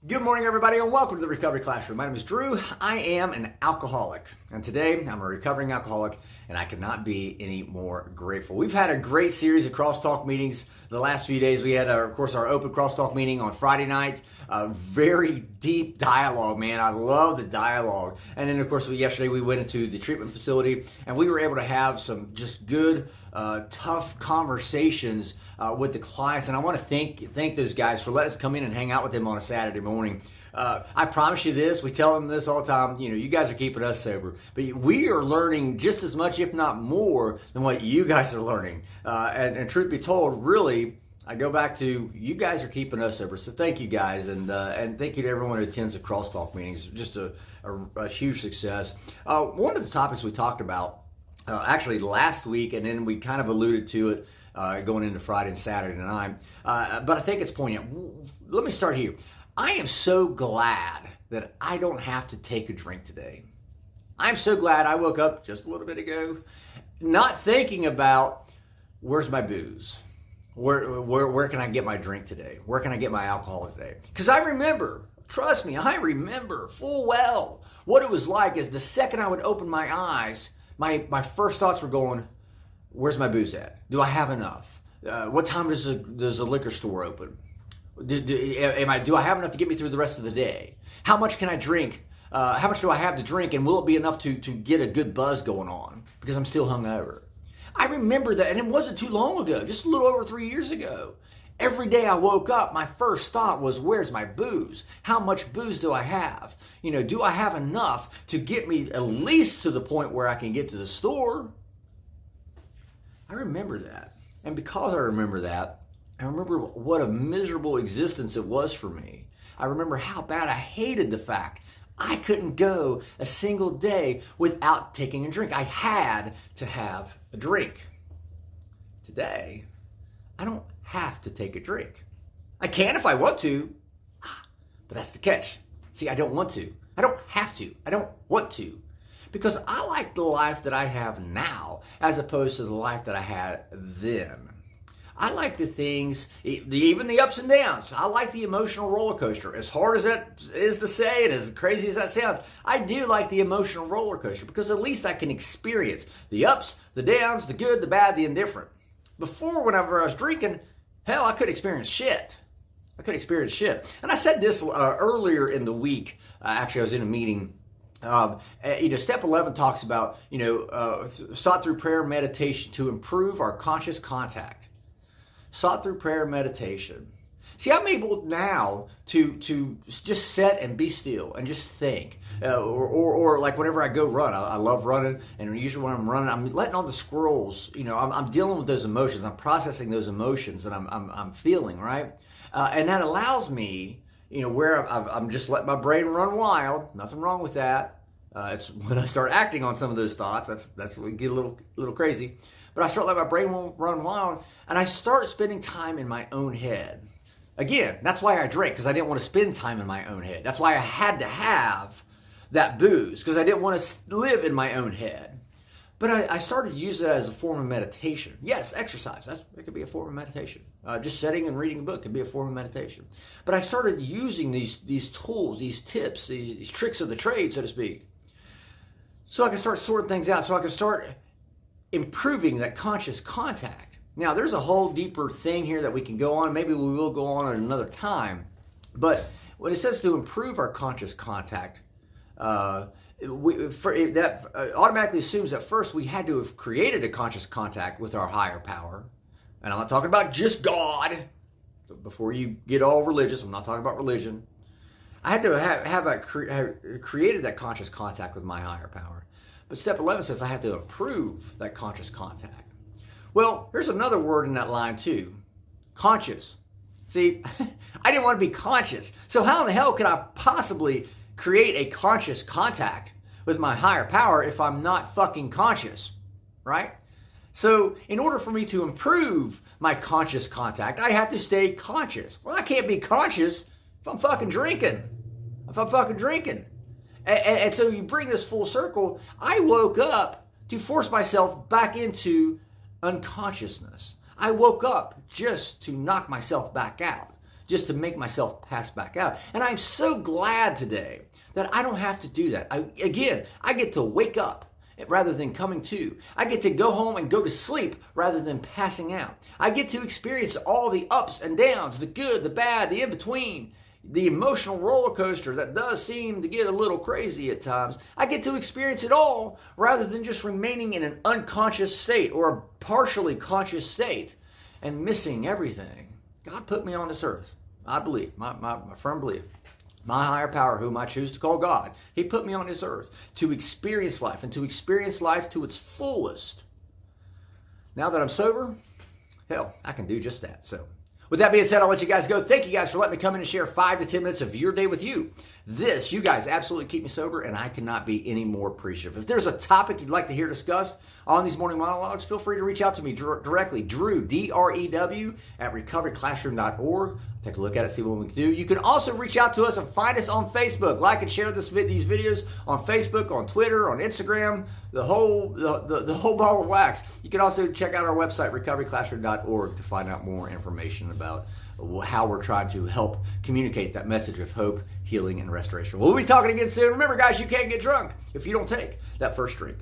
Good morning, everybody, and welcome to the Recovery Classroom. My name is Drew. I am an alcoholic, and today I'm a recovering alcoholic, and I could not be any more grateful. We've had a great series of crosstalk meetings the last few days. We had, of course, our open crosstalk meeting on Friday night. A very deep dialogue, man. I love the dialogue. And then, of course, yesterday we went into the treatment facility, and we were able to have some just good, tough conversations with the clients. And I want to thank those guys for letting us come in and hang out with them on a Saturday morning. I promise you this, we tell them this all the time, you guys are keeping us sober, but we are learning just as much, if not more, than what you guys are learning. And truth be told, really, I go back to you guys are keeping us sober. So thank you guys, and thank you to everyone who attends the crosstalk meetings. Just a huge success. One of the topics we talked about actually last week, and then we kind of alluded to it going into Friday and Saturday night, but I think it's poignant. Let me start here. I am so glad that I don't have to take a drink today. I'm so glad I woke up just a little bit ago not thinking about where's my booze. Where can I get my drink today? Where can I get my alcohol today? Because I remember, trust me, I remember full well what it was like as the second I would open my eyes, my first thoughts were going, where's my booze at? Do I have enough? What time does the liquor store open? Do I have enough to get me through the rest of the day? How much can I drink? How much do I have to drink? And will it be enough to get a good buzz going on? Because I'm still hungover. I remember that, and it wasn't too long ago, just a little over 3 years ago. Every day I woke up, my first thought was, where's my booze? How much booze do I have? Do I have enough to get me at least to the point where I can get to the store? I remember that. And because I remember that, I remember what a miserable existence it was for me. I remember how bad I hated the fact I couldn't go a single day without taking a drink. I had to have a drink. Today, I don't have to take a drink. I can if I want to, but that's the catch. See, I don't want to. I don't have to. I don't want to. Because I like the life that I have now as opposed to the life that I had then. I like the things, even the ups and downs. I like the emotional roller coaster. As hard as that is to say and as crazy as that sounds, I do like the emotional roller coaster because at least I can experience the ups, the downs, the good, the bad, the indifferent. Before, whenever I was drinking, hell, I could experience shit. And I said this earlier in the week. Actually, I was in a meeting. Step 11 talks about, sought through prayer and meditation to improve our conscious contact. Sought through prayer and meditation. See, I'm able now to just sit and be still and just think. Or like whenever I go run, I love running, and usually when I'm running, I'm letting all the squirrels, I'm dealing with those emotions. I'm processing those emotions that I'm feeling, right? And that allows me, where I'm just letting my brain run wild. Nothing wrong with that. It's when I start acting on some of those thoughts, that's when we get a little crazy. But I start letting my brain run wild, and I start spending time in my own head. Again, that's why I drank, because I didn't want to spend time in my own head. That's why I had to have that booze, because I didn't want to live in my own head. But I started to use it as a form of meditation. Yes, exercise. It could be a form of meditation. Just sitting and reading a book could be a form of meditation. But I started using these tools, these tips, these tricks of the trade, so to speak, so I can start sorting things out, so I can start improving that conscious contact. Now, there's a whole deeper thing here that we can go on. Maybe we will go on at another time. But when it says to improve our conscious contact, that automatically assumes that first we had to have created a conscious contact with our higher power. And I'm not talking about just God. Before you get all religious, I'm not talking about religion. I had to have created that conscious contact with my higher power. But step 11 says I have to improve that conscious contact. Well, there's another word in that line too. Conscious. See, I didn't want to be conscious. So how in the hell could I possibly create a conscious contact with my higher power if I'm not fucking conscious, right? So in order for me to improve my conscious contact, I have to stay conscious. Well, I can't be conscious if I'm fucking drinking. And so you bring this full circle. I woke up to force myself back into unconsciousness. I woke up just to knock myself back out, just to make myself pass back out. And I'm so glad today that I don't have to do that. I get to wake up rather than coming to. I get to go home and go to sleep rather than passing out. I get to experience all the ups and downs, the good, the bad, the in-between, the emotional roller coaster that does seem to get a little crazy at times. I get to experience it all rather than just remaining in an unconscious state or a partially conscious state and missing everything. God put me on this earth. I believe, my firm belief. My higher power, whom I choose to call God, he put me on this earth to experience life and to experience life to its fullest. Now that I'm sober, hell, I can do just that. So, with that being said, I'll let you guys go. Thank you guys for letting me come in and share 5 to 10 minutes of your day with you. You guys absolutely keep me sober, and I cannot be any more appreciative. If there's a topic you'd like to hear discussed on these morning monologues, feel free to reach out to me directly, Drew, D-R-E-W, at recoveryclassroom.org. Take a look at it, see what we can do. You can also reach out to us and find us on Facebook. Like and share these videos on Facebook, on Twitter, on Instagram, the whole ball of wax. You can also check out our website, recoveryclassroom.org, to find out more information about how we're trying to help communicate that message of hope, healing, and restoration. We'll be talking again soon. Remember, guys, you can't get drunk if you don't take that first drink.